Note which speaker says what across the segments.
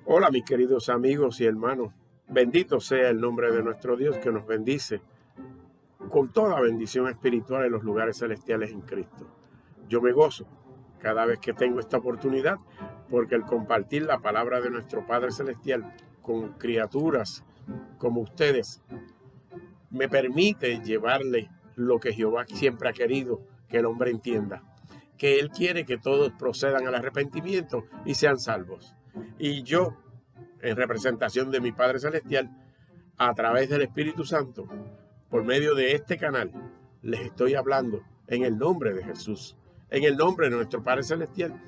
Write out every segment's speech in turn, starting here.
Speaker 1: Hola mis queridos amigos y hermanos, bendito sea el nombre de nuestro Dios que nos bendice con toda bendición espiritual en los lugares celestiales en Cristo. Yo me gozo cada vez que tengo esta oportunidad porque el compartir la palabra de nuestro Padre Celestial con criaturas como ustedes me permite llevarle lo que Jehová siempre ha querido que el hombre entienda, que Él quiere que todos procedan al arrepentimiento y sean salvos. Y yo, en representación de mi Padre Celestial, a través del Espíritu Santo, por medio de este canal, les estoy hablando en el nombre de Jesús, en el nombre de nuestro Padre Celestial,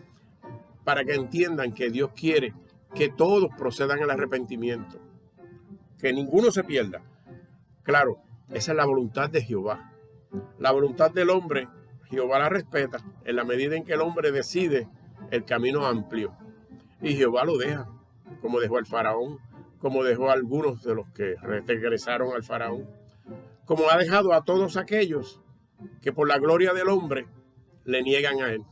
Speaker 1: para que entiendan que Dios quiere que todos procedan al arrepentimiento, que ninguno se pierda. Claro, esa es la voluntad de Jehová. La voluntad del hombre, Jehová la respeta en la medida en que el hombre decide el camino amplio. Y Jehová lo deja, como dejó al faraón, como dejó a algunos de los que regresaron al faraón, como ha dejado a todos aquellos que por la gloria del hombre le niegan a él.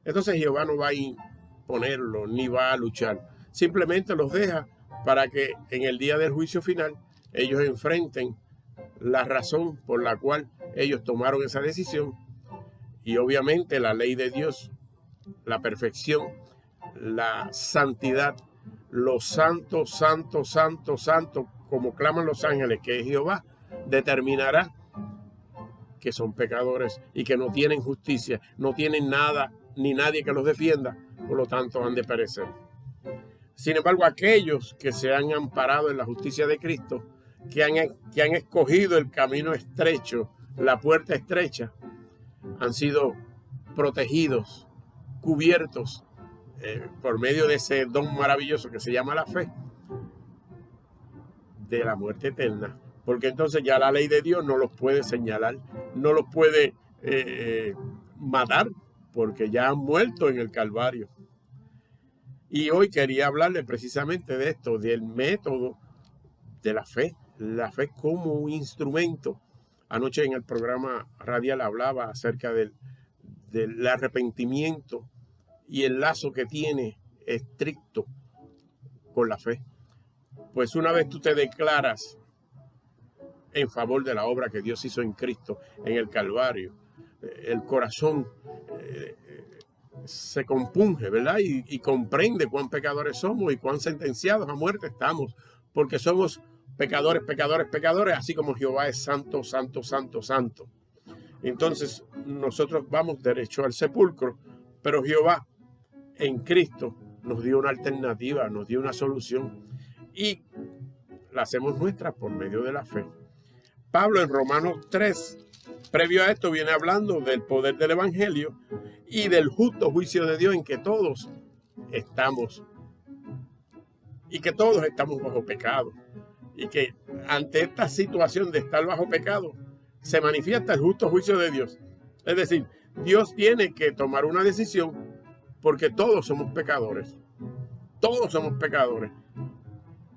Speaker 1: Entonces Jehová no va a imponerlo ni va a luchar, simplemente los deja para que en el día del juicio final ellos enfrenten la razón por la cual ellos tomaron esa decisión. Y obviamente la ley de Dios, la perfección, la santidad, los santos, santos, santos, santos, como claman los ángeles, que es Jehová, determinará que son pecadores y que no tienen justicia, no tienen nada ni nadie que los defienda, por lo tanto han de perecer. Sin embargo, aquellos que se han amparado en la justicia de Cristo, que han escogido el camino estrecho, la puerta estrecha, han sido protegidos, cubiertos por medio de ese don maravilloso que se llama la fe, de la muerte eterna, porque entonces ya la ley de Dios no los puede señalar, no los puede matar, porque ya han muerto en el Calvario. Y hoy quería hablarle precisamente de esto, del método de la fe como un instrumento. Anoche en el programa radial hablaba acerca del arrepentimiento y el lazo que tiene estricto con la fe. Pues una vez tú te declaras en favor de la obra que Dios hizo en Cristo, en el Calvario, el corazón se compunge, ¿verdad? Y comprende cuán pecadores somos y cuán sentenciados a muerte estamos, porque somos pecadores, pecadores, pecadores, así como Jehová es santo, santo, santo, santo. Entonces nosotros vamos derecho al sepulcro, pero Jehová en Cristo nos dio una alternativa, nos dio una solución y la hacemos nuestra por medio de la fe. Pablo en Romanos 3, previo a esto, viene hablando del poder del evangelio y del justo juicio de Dios en que todos estamos y que todos estamos bajo pecado y que ante esta situación de estar bajo pecado se manifiesta el justo juicio de Dios. Es decir, Dios tiene que tomar una decisión porque todos somos pecadores. Todos somos pecadores.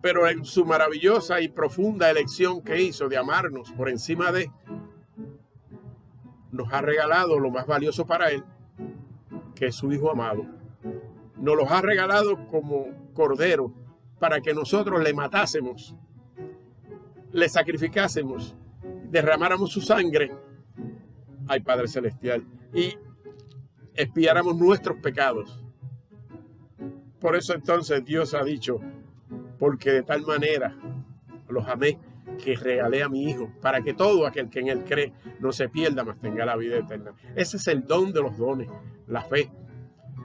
Speaker 1: Pero en su maravillosa y profunda elección que hizo de amarnos por encima de, nos ha regalado lo más valioso para Él, que es su Hijo amado. Nos los ha regalado como cordero para que nosotros le matásemos, le sacrificásemos, derramáramos su sangre al Padre Celestial y expiáramos nuestros pecados. Por eso entonces Dios ha dicho, porque de tal manera los amé que regalé a mi Hijo, para que todo aquel que en Él cree no se pierda, mas tenga la vida eterna. Ese es el don de los dones, la fe.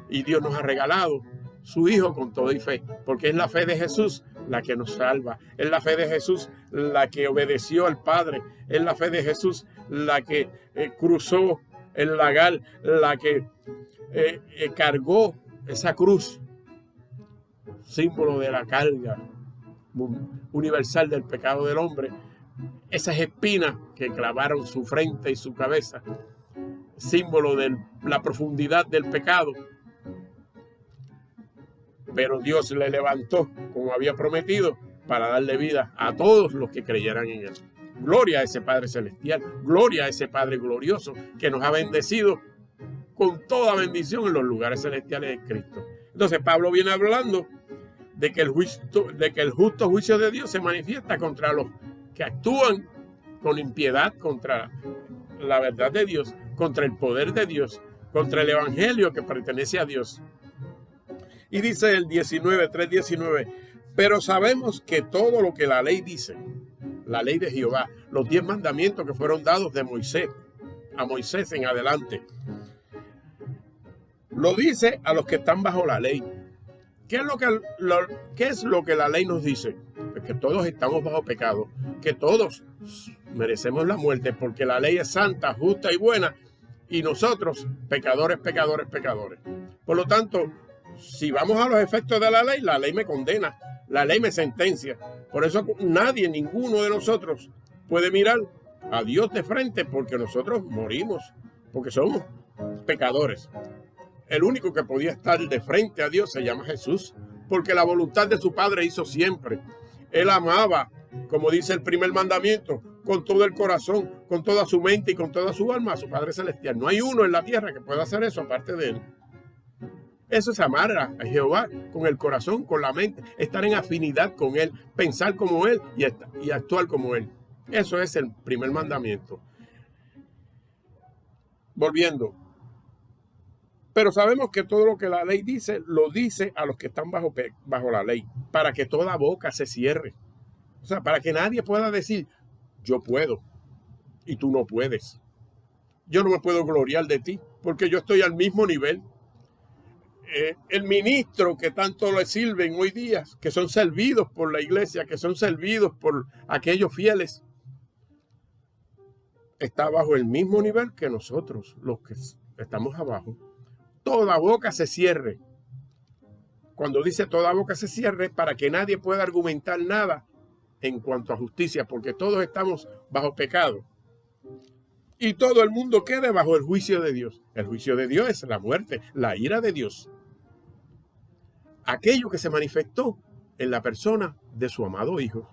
Speaker 1: Y Dios nos ha regalado su Hijo con todo y fe, porque es la fe de Jesús la que nos salva, es la fe de Jesús la que obedeció al Padre, es la fe de Jesús la que cruzó el lagar, la que cargó esa cruz, símbolo de la carga universal del pecado del hombre, esas espinas que clavaron su frente y su cabeza, símbolo de la profundidad del pecado. Pero Dios le levantó, como había prometido, para darle vida a todos los que creyeran en Él. Gloria a ese Padre Celestial, gloria a ese Padre glorioso que nos ha bendecido con toda bendición en los lugares celestiales de Cristo. Entonces Pablo viene hablando de que el justo juicio de Dios se manifiesta contra los que actúan con impiedad contra la verdad de Dios, contra el poder de Dios, contra el evangelio que pertenece a Dios. Y dice el 3:19, pero sabemos que todo lo que la ley dice, la ley de Jehová, los 10 mandamientos que fueron dados de Moisés, a Moisés en adelante, lo dice a los que están bajo la ley. ¿Qué es lo que la ley nos dice? Pues que todos estamos bajo pecado, que todos merecemos la muerte, porque la ley es santa, justa y buena, y nosotros, pecadores. Por lo tanto, si vamos a los efectos de la ley me condena, la ley me sentencia. Por eso ninguno de nosotros puede mirar a Dios de frente, porque nosotros morimos, porque somos pecadores. El único que podía estar de frente a Dios se llama Jesús, porque la voluntad de su Padre hizo siempre. Él amaba, como dice el primer mandamiento, con todo el corazón, con toda su mente y con toda su alma a su Padre Celestial. No hay uno en la tierra que pueda hacer eso aparte de Él. Eso es amar a Jehová con el corazón, con la mente, estar en afinidad con Él, pensar como Él y actuar como Él. Eso es el primer mandamiento. Volviendo. Pero sabemos que todo lo que la ley dice, lo dice a los que están bajo la ley, para que toda boca se cierre. O sea, para que nadie pueda decir, yo puedo y tú no puedes. Yo no me puedo gloriar de ti, porque yo estoy al mismo nivel. El ministro que tanto le sirven hoy día, que son servidos por la iglesia, que son servidos por aquellos fieles, está bajo el mismo nivel que nosotros, los que estamos abajo. Toda boca se cierre. Cuando dice toda boca se cierre, para que nadie pueda argumentar nada en cuanto a justicia, porque todos estamos bajo pecado. Y todo el mundo quede bajo el juicio de Dios. El juicio de Dios es la muerte, la ira de Dios. Aquello que se manifestó en la persona de su amado Hijo.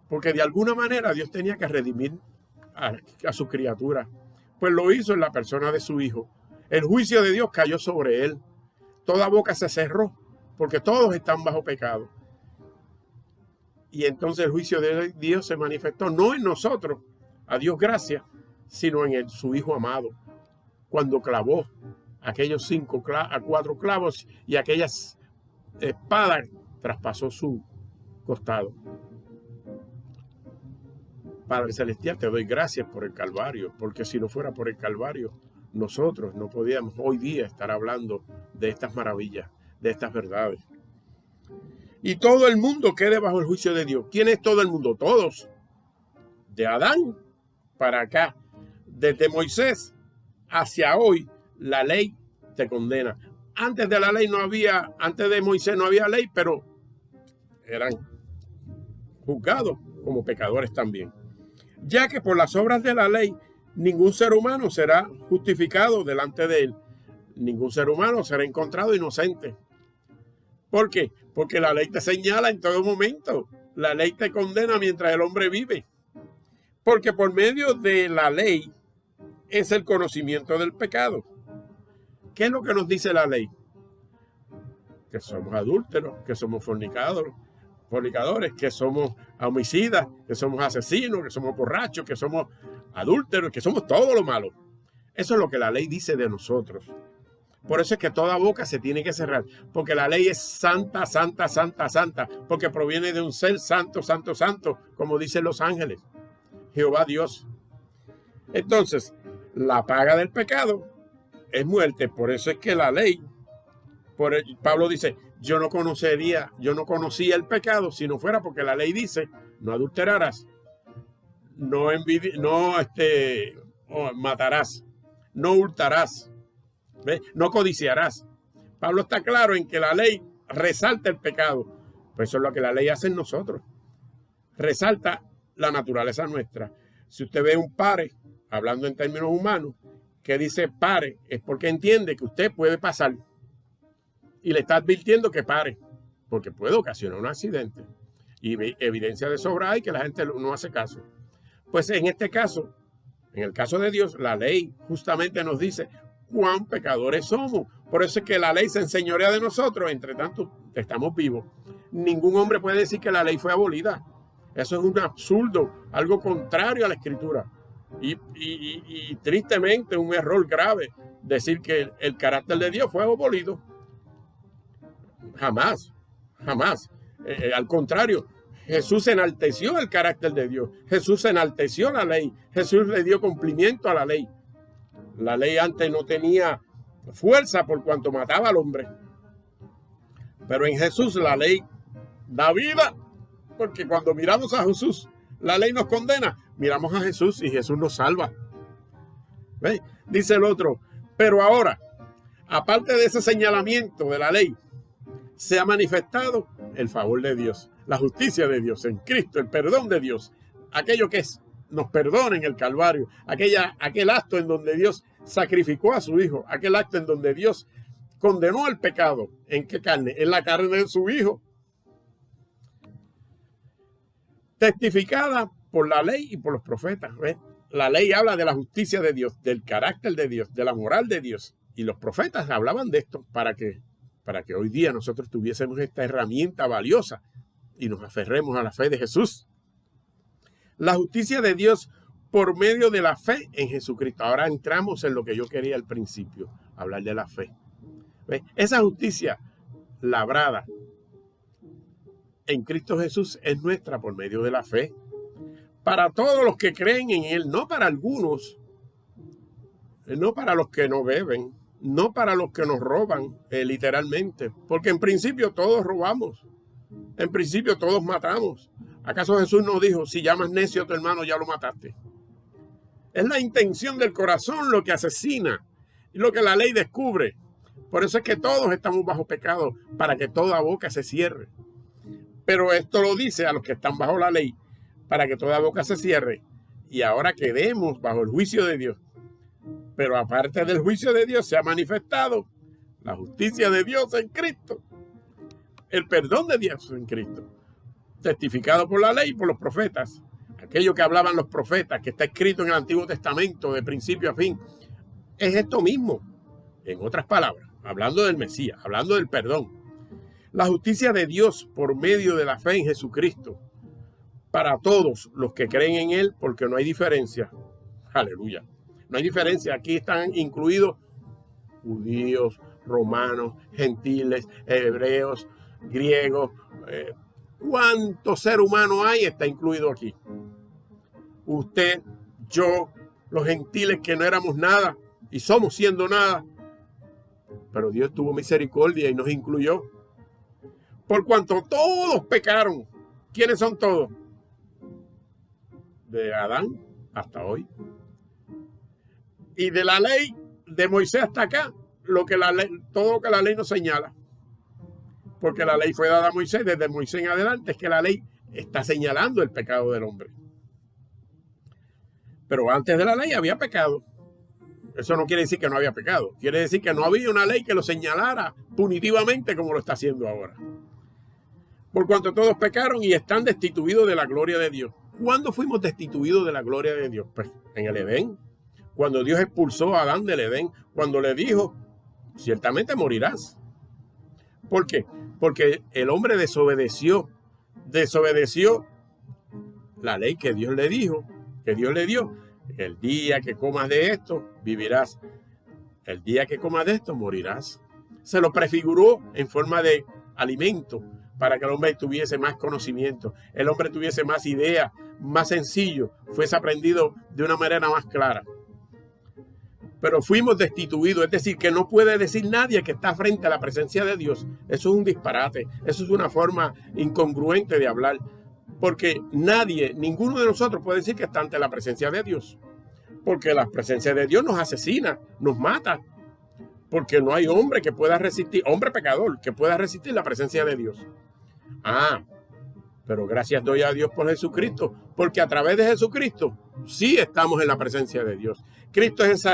Speaker 1: Porque de alguna manera Dios tenía que redimir a su criatura. Pues lo hizo en la persona de su Hijo. El juicio de Dios cayó sobre él. Toda boca se cerró, porque todos están bajo pecado. Y entonces el juicio de Dios se manifestó no en nosotros, a Dios gracias, sino en su Hijo amado. Cuando clavó aquellos 4 clavos y aquellas espadas traspasó su costado. Padre Celestial, te doy gracias por el Calvario, porque si no fuera por el Calvario, nosotros no podíamos hoy día estar hablando de estas maravillas, de estas verdades. Y todo el mundo quede bajo el juicio de Dios. ¿Quién es todo el mundo? Todos. De Adán para acá. Desde Moisés hacia hoy, la ley te condena. Antes de la ley antes de Moisés no había ley, pero eran juzgados como pecadores también. Ya que por las obras de la ley, ningún ser humano será justificado delante de él. Ningún ser humano será encontrado inocente. ¿Por qué? Porque la ley te señala en todo momento. La ley te condena mientras el hombre vive. Porque por medio de la ley es el conocimiento del pecado. ¿Qué es lo que nos dice la ley? Que somos adúlteros, que somos fornicadores, que somos homicidas, que somos asesinos, que somos borrachos, que somos adúlteros, que somos todo lo malo. Eso es lo que la ley dice de nosotros. Por eso es que toda boca se tiene que cerrar, porque la ley es santa, santa, santa, santa, porque proviene de un ser santo, santo, santo, como dicen los ángeles, Jehová Dios. Entonces, la paga del pecado es muerte. Por eso es que la ley, Pablo dice, yo no conocía el pecado si no fuera porque la ley dice, no adulterarás, no matarás, no hurtarás, ¿ves? No codiciarás. Pablo está claro en que la ley resalta el pecado. Pues eso es lo que la ley hace en nosotros. Resalta la naturaleza nuestra. Si usted ve un pare, hablando en términos humanos, que dice pare, es porque entiende que usted puede pasar. Y le está advirtiendo que pare, porque puede ocasionar un accidente. Y evidencia de sobra hay que la gente no hace caso. Pues en este caso, en el caso de Dios, la ley justamente nos dice, cuán pecadores somos. Por eso es que la ley se enseñorea de nosotros, entre tanto estamos vivos. Ningún hombre puede decir que la ley fue abolida. Eso es un absurdo, algo contrario a la Escritura. Y tristemente un error grave decir que el carácter de Dios fue abolido. Jamás, jamás. Al contrario, Jesús enalteció el carácter de Dios. Jesús enalteció la ley. Jesús le dio cumplimiento a la ley. La ley antes no tenía fuerza por cuanto mataba al hombre. Pero en Jesús la ley da vida. Porque cuando miramos a Jesús, la ley nos condena. Miramos a Jesús y Jesús nos salva. ¿Ve? Dice el otro, pero ahora, aparte de ese señalamiento de la ley, se ha manifestado el favor de Dios, la justicia de Dios en Cristo, el perdón de Dios, aquello que nos perdona en el Calvario, aquel acto en donde Dios sacrificó a su Hijo, aquel acto en donde Dios condenó el pecado. ¿En qué carne? En la carne de su Hijo. Testificada por la ley y por los profetas. ¿Ves? La ley habla de la justicia de Dios, del carácter de Dios, de la moral de Dios. Y los profetas hablaban de esto para que hoy día nosotros tuviésemos esta herramienta valiosa y nos aferremos a la fe de Jesús. La justicia de Dios por medio de la fe en Jesucristo. Ahora entramos en lo que yo quería al principio, hablar de la fe. ¿Ves? Esa justicia labrada en Cristo Jesús es nuestra por medio de la fe. Para todos los que creen en Él, no para algunos, no para los que no beben, no para los que nos roban, literalmente, porque en principio todos robamos, en principio todos matamos. ¿Acaso Jesús no dijo, si llamas necio a tu hermano ya lo mataste? Es la intención del corazón lo que asesina y lo que la ley descubre. Por eso es que todos estamos bajo pecado, para que toda boca se cierre. Pero esto lo dice a los que están bajo la ley, para que toda boca se cierre y ahora quedemos bajo el juicio de Dios. Pero aparte del juicio de Dios se ha manifestado la justicia de Dios en Cristo, el perdón de Dios en Cristo, testificado por la ley y por los profetas. Aquello que hablaban los profetas, que está escrito en el Antiguo Testamento de principio a fin, es esto mismo. En otras palabras, hablando del Mesías, hablando del perdón. La justicia de Dios por medio de la fe en Jesucristo, para todos los que creen en Él, porque no hay diferencia. Aleluya. No hay diferencia. Aquí están incluidos judíos, romanos, gentiles, hebreos, griegos. ¿Cuánto ser humano hay? Está incluido aquí. Usted, yo, los gentiles que no éramos nada y somos siendo nada. Pero Dios tuvo misericordia y nos incluyó. Por cuanto todos pecaron. ¿Quiénes son todos? De Adán hasta hoy. Y de la ley de Moisés hasta acá, todo lo que la ley nos señala. Porque la ley fue dada a Moisés, desde Moisés en adelante es que la ley está señalando el pecado del hombre. Pero antes de la ley había pecado. Eso no quiere decir que no había pecado. Quiere decir que no había una ley que lo señalara punitivamente como lo está haciendo ahora. Por cuanto todos pecaron y están destituidos de la gloria de Dios. ¿Cuándo fuimos destituidos de la gloria de Dios? Pues en el Edén. Cuando Dios expulsó a Adán del Edén. Cuando le dijo, ciertamente morirás. ¿Por qué? Porque el hombre desobedeció la ley que Dios le dijo, que Dios le dio. El día que comas de esto, vivirás. El día que comas de esto, morirás. Se lo prefiguró en forma de alimento para que el hombre tuviese más conocimiento, el hombre tuviese más ideas, más sencillo, fuese aprendido de una manera más clara. Pero fuimos destituidos, es decir, que no puede decir nadie que está frente a la presencia de Dios. Eso es un disparate, eso es una forma incongruente de hablar, porque ninguno de nosotros puede decir que está ante la presencia de Dios, porque la presencia de Dios nos asesina, nos mata, porque no hay hombre que pueda resistir, hombre pecador, que pueda resistir la presencia de Dios. Pero gracias doy a Dios por Jesucristo, porque a través de Jesucristo sí estamos en la presencia de Dios. Cristo es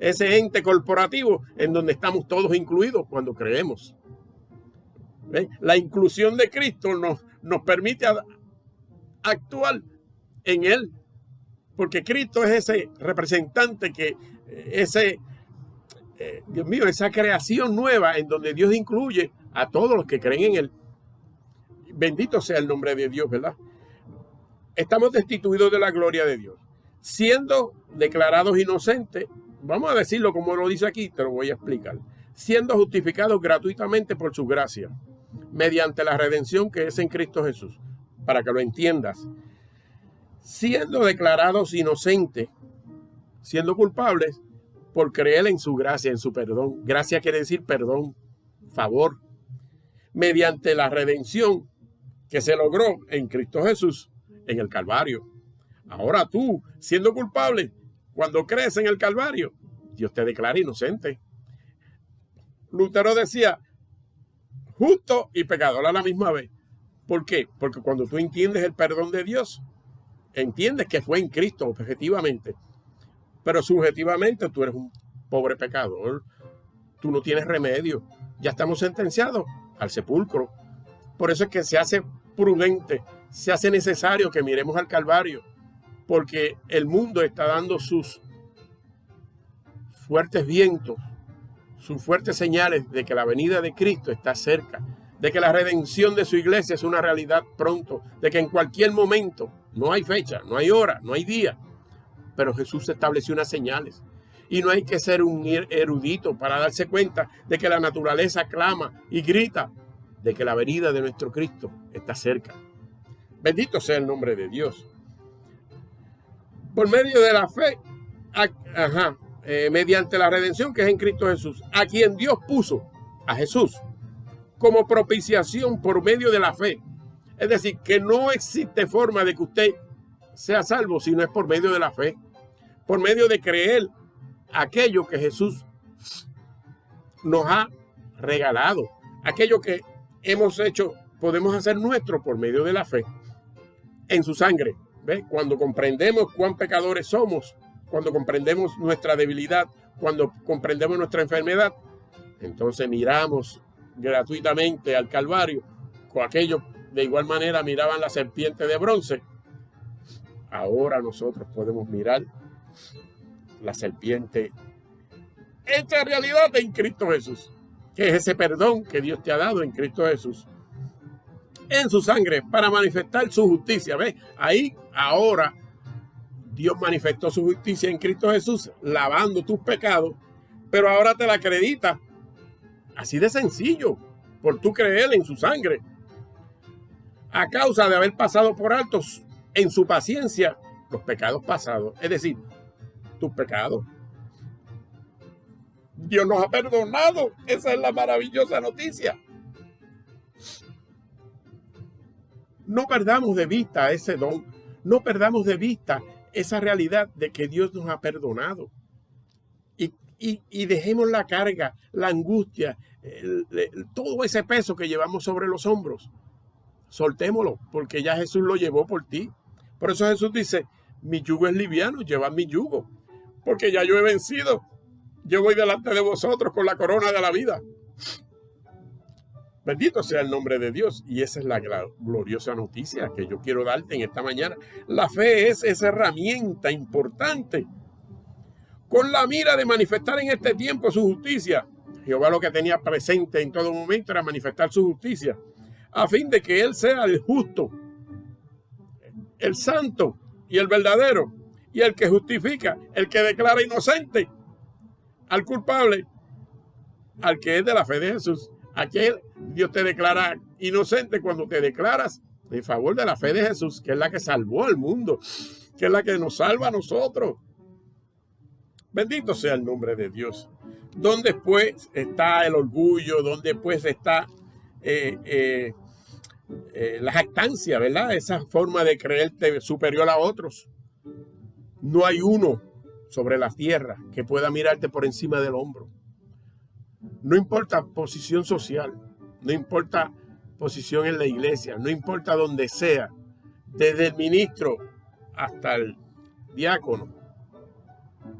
Speaker 1: ese ente corporativo en donde estamos todos incluidos cuando creemos. ¿Ven? La inclusión de Cristo nos permite actuar en Él, porque Cristo es ese representante, ese Dios mío, esa creación nueva en donde Dios incluye a todos los que creen en Él. Bendito sea el nombre de Dios, ¿verdad? Estamos destituidos de la gloria de Dios, siendo declarados inocentes. Vamos a decirlo como lo dice aquí, te lo voy a explicar. Siendo justificados gratuitamente por su gracia, mediante la redención que es en Cristo Jesús, para que lo entiendas. Siendo declarados inocentes, siendo culpables por creer en su gracia, en su perdón. Gracia quiere decir perdón, favor. Mediante la redención que se logró en Cristo Jesús, en el Calvario. Ahora tú, siendo culpable, cuando crees en el Calvario, Dios te declara inocente. Lutero decía, justo y pecador a la misma vez. ¿Por qué? Porque cuando tú entiendes el perdón de Dios, entiendes que fue en Cristo objetivamente, pero subjetivamente tú eres un pobre pecador. Tú no tienes remedio. Ya estamos sentenciados al sepulcro. Por eso es que se hace prudente, se hace necesario que miremos al Calvario, porque el mundo está dando sus fuertes vientos, sus fuertes señales de que la venida de Cristo está cerca, de que la redención de su iglesia es una realidad pronto, de que en cualquier momento, no hay fecha, no hay hora, no hay día, pero Jesús estableció unas señales. Y no hay que ser un erudito para darse cuenta de que la naturaleza clama y grita de que la venida de nuestro Cristo está cerca. Bendito sea el nombre de Dios. Por medio de la fe, mediante la redención que es en Cristo Jesús, a quien Dios puso, a Jesús, como propiciación por medio de la fe. Es decir, que no existe forma de que usted sea salvo si no es por medio de la fe, por medio de creer aquello que Jesús nos ha regalado, aquello que hemos hecho, podemos hacer nuestro por medio de la fe en su sangre. ¿Ves? Cuando comprendemos cuán pecadores somos, cuando comprendemos nuestra debilidad, cuando comprendemos nuestra enfermedad, entonces miramos gratuitamente al Calvario, con aquellos de igual manera miraban la serpiente de bronce. Ahora nosotros podemos mirar la serpiente hecha realidad en Cristo Jesús, que es ese perdón que Dios te ha dado en Cristo Jesús, en su sangre, para manifestar su justicia. ¿Ves? Ahí, ahora, Dios manifestó su justicia en Cristo Jesús, lavando tus pecados, pero ahora te la acredita. Así de sencillo, por tú creer en su sangre. A causa de haber pasado por altos en su paciencia los pecados pasados, es decir, tus pecados. Dios nos ha perdonado. Esa es la maravillosa noticia. No perdamos de vista ese don. No perdamos de vista esa realidad de que Dios nos ha perdonado. Y dejemos la carga, la angustia, todo ese peso que llevamos sobre los hombros. Soltémoslo, porque ya Jesús lo llevó por ti. Por eso Jesús dice, mi yugo es liviano, llevad mi yugo, porque ya yo he vencido. Yo voy delante de vosotros con la corona de la vida. Bendito sea el nombre de Dios. Y esa es la gloriosa noticia que yo quiero darte en esta mañana. La fe es esa herramienta importante con la mira de manifestar en este tiempo su justicia. Jehová lo que tenía presente en todo momento era manifestar su justicia, a fin de que Él sea el justo, el santo y el verdadero, y el que justifica, el que declara inocente al culpable, al que es de la fe de Jesús. Aquel Dios te declara inocente cuando te declaras en favor de la fe de Jesús, que es la que salvó al mundo, que es la que nos salva a nosotros. Bendito sea el nombre de Dios. ¿Dónde pues está el orgullo? ¿Dónde pues está la jactancia, verdad? Esa forma de creerte superior a otros. No hay uno sobre la tierra que pueda mirarte por encima del hombro. No importa posición social, no importa posición en la iglesia, no importa donde sea, desde el ministro hasta el diácono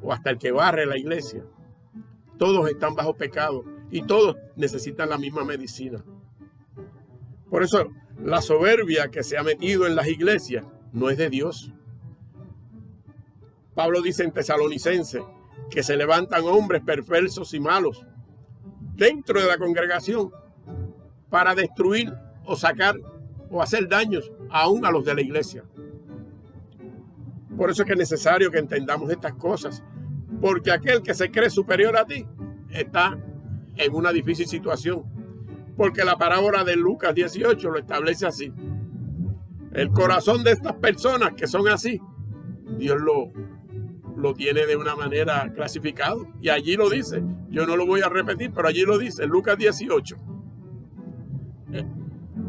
Speaker 1: o hasta el que barre la iglesia, todos están bajo pecado y todos necesitan la misma medicina. Por eso la soberbia que se ha metido en las iglesias no es de Dios. Pablo dice en Tesalonicenses, que se levantan hombres perversos y malos dentro de la congregación para destruir o sacar o hacer daños aún a los de la iglesia. Por eso es que es necesario que entendamos estas cosas, porque aquel que se cree superior a ti está en una difícil situación, porque la parábola de Lucas 18 lo establece así. El corazón de estas personas que son así, Dios lo tiene de una manera clasificado, y allí lo dice. Yo no lo voy a repetir, pero allí lo dice, Lucas 18.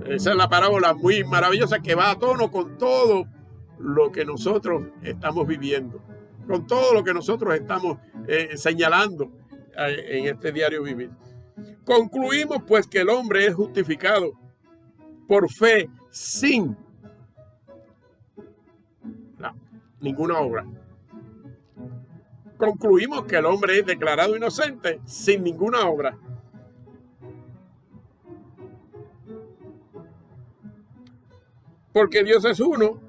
Speaker 1: Esa es la parábola muy maravillosa que va a tono con todo lo que nosotros estamos viviendo, con todo lo que nosotros estamos señalando en este diario vivir. Concluimos pues que el hombre es justificado por fe sin ninguna obra. Concluimos que el hombre es declarado inocente sin ninguna obra. Porque Dios es uno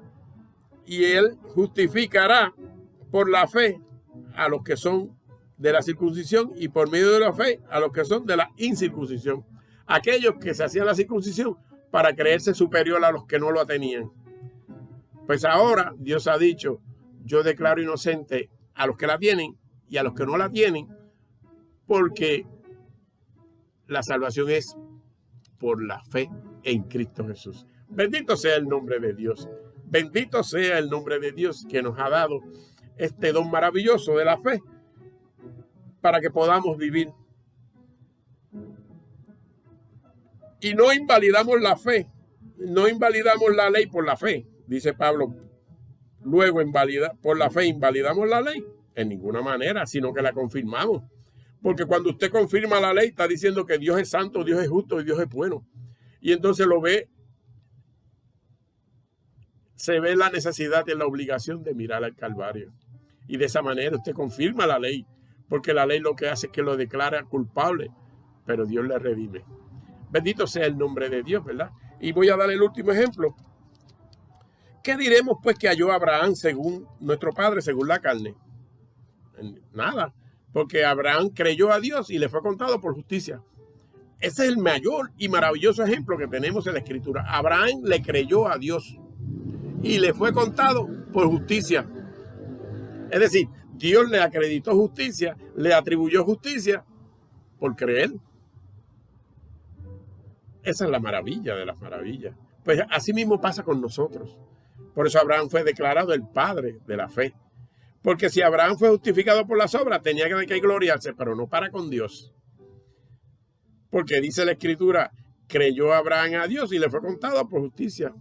Speaker 1: y Él justificará por la fe a los que son de la circuncisión y por medio de la fe a los que son de la incircuncisión. Aquellos que se hacían la circuncisión para creerse superior a los que no lo tenían. Pues ahora Dios ha dicho, yo declaro inocente a los que la tienen y a los que no la tienen, porque la salvación es por la fe en Cristo Jesús. Bendito sea el nombre de Dios. Bendito sea el nombre de Dios que nos ha dado este don maravilloso de la fe para que podamos vivir. Y no invalidamos la fe, no invalidamos la ley por la fe, dice Pablo. Luego, por la fe invalidamos la ley en ninguna manera, sino que la confirmamos. Porque cuando usted confirma la ley, está diciendo que Dios es santo, Dios es justo y Dios es bueno. Y entonces se ve la necesidad y la obligación de mirar al Calvario. Y de esa manera usted confirma la ley, porque la ley lo que hace es que lo declara culpable, pero Dios le redime. Bendito sea el nombre de Dios, ¿verdad? Y voy a dar el último ejemplo. ¿Qué diremos pues que halló Abraham según nuestro padre, según la carne? Nada, porque Abraham creyó a Dios y le fue contado por justicia. Ese es el mayor y maravilloso ejemplo que tenemos en la Escritura. Abraham le creyó a Dios y le fue contado por justicia. Es decir, Dios le acreditó justicia, le atribuyó justicia por creer. Esa es la maravilla de las maravillas. Pues así mismo pasa con nosotros. Por eso Abraham fue declarado el padre de la fe. Porque si Abraham fue justificado por las obras, tenía que gloriarse, pero no para con Dios. Porque dice la Escritura, creyó Abraham a Dios y le fue contado por justicia.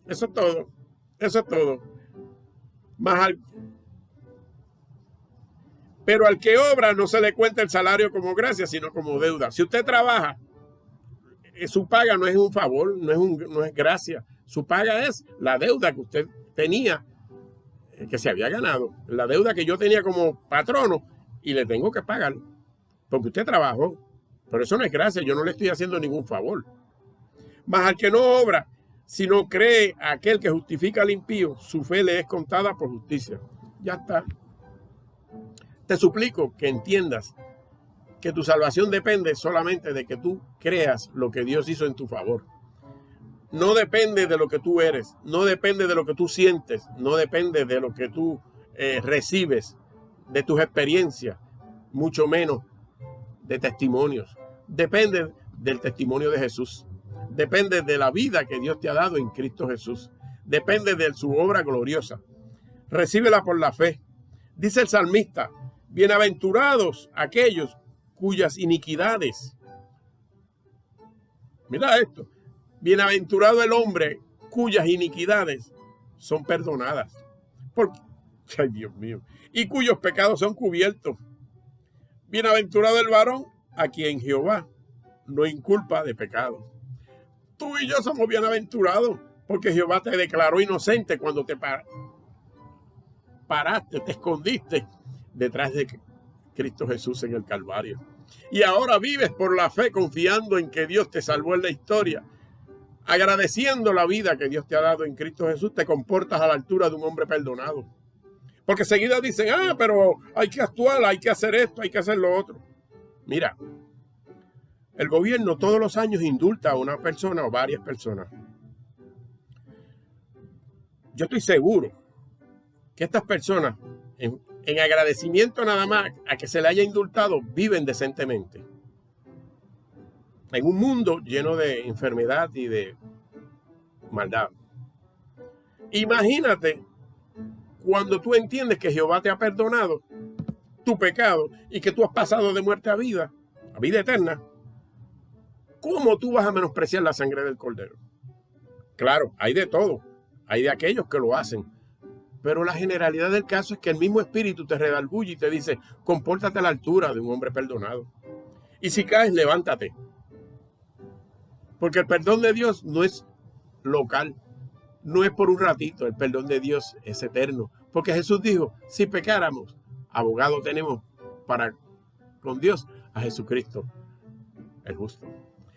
Speaker 1: Eso es todo. Eso es todo. Pero al que obra no se le cuenta el salario como gracia, sino como deuda. Si usted trabaja, su paga no es un favor, no es gracia. Su paga es la deuda que usted tenía, que se había ganado. La deuda que yo tenía como patrono y le tengo que pagar porque usted trabajó. Pero eso no es gracia, yo no le estoy haciendo ningún favor. Mas al que no obra, sino cree a aquel que justifica al impío, su fe le es contada por justicia. Ya está. Te suplico que entiendas que tu salvación depende solamente de que tú creas lo que Dios hizo en tu favor. No depende de lo que tú eres, no depende de lo que tú sientes, no depende de lo que tú recibes, de tus experiencias, mucho menos de testimonios. Depende del testimonio de Jesús. Depende de la vida que Dios te ha dado en Cristo Jesús. Depende de su obra gloriosa. Recíbela por la fe. Dice el salmista, bienaventurados aquellos cuyas iniquidades. Mira esto. Bienaventurado el hombre cuyas iniquidades son perdonadas. Ay, Dios mío. Y cuyos pecados son cubiertos. Bienaventurado el varón a quien Jehová no inculpa de pecado. Tú y yo somos bienaventurados porque Jehová te declaró inocente cuando te paraste, te escondiste detrás de Cristo Jesús en el Calvario. Y ahora vives por la fe confiando en que Dios te salvó en la historia. Agradeciendo la vida que Dios te ha dado en Cristo Jesús, te comportas a la altura de un hombre perdonado. Porque seguida dicen, pero hay que actuar, hay que hacer esto, hay que hacer lo otro. Mira, el gobierno todos los años indulta a una persona o varias personas. Yo estoy seguro que estas personas, en agradecimiento nada más a que se le haya indultado, viven decentemente. En un mundo lleno de enfermedad y de maldad. Imagínate cuando tú entiendes que Jehová te ha perdonado tu pecado y que tú has pasado de muerte a vida eterna. ¿Cómo tú vas a menospreciar la sangre del Cordero? Claro, hay de todo. Hay de aquellos que lo hacen. Pero la generalidad del caso es que el mismo Espíritu te redarguye y te dice, compórtate a la altura de un hombre perdonado. Y si caes, levántate. Porque el perdón de Dios no es local, no es por un ratito, el perdón de Dios es eterno. Porque Jesús dijo, si pecáramos, abogado tenemos para con Dios a Jesucristo, el justo.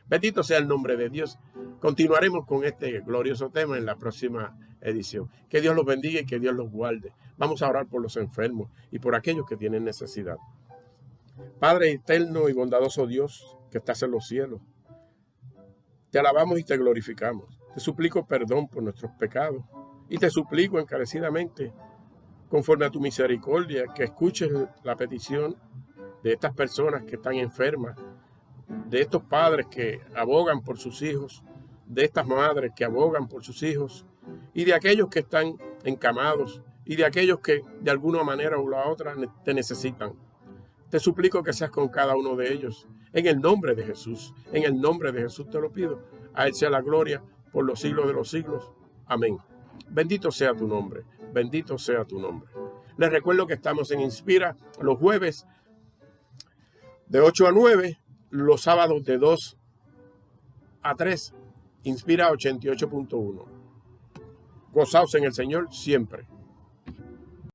Speaker 1: Bendito sea el nombre de Dios. Continuaremos con este glorioso tema en la próxima edición. Que Dios los bendiga y que Dios los guarde. Vamos a orar por los enfermos y por aquellos que tienen necesidad. Padre eterno y bondadoso Dios que estás en los cielos, te alabamos y te glorificamos. Te suplico perdón por nuestros pecados y te suplico encarecidamente, conforme a tu misericordia, que escuches la petición de estas personas que están enfermas, de estos padres que abogan por sus hijos, de estas madres que abogan por sus hijos, y de aquellos que están encamados, y de aquellos que de alguna manera o la otra te necesitan. Te suplico que seas con cada uno de ellos, en el nombre de Jesús. En el nombre de Jesús te lo pido. A Él sea la gloria por los siglos de los siglos. Amén. Bendito sea tu nombre. Bendito sea tu nombre. Les recuerdo que estamos en Inspira los jueves de 8 a 9, los sábados de 2 a 3, Inspira 88.1. Gozaos en el Señor siempre.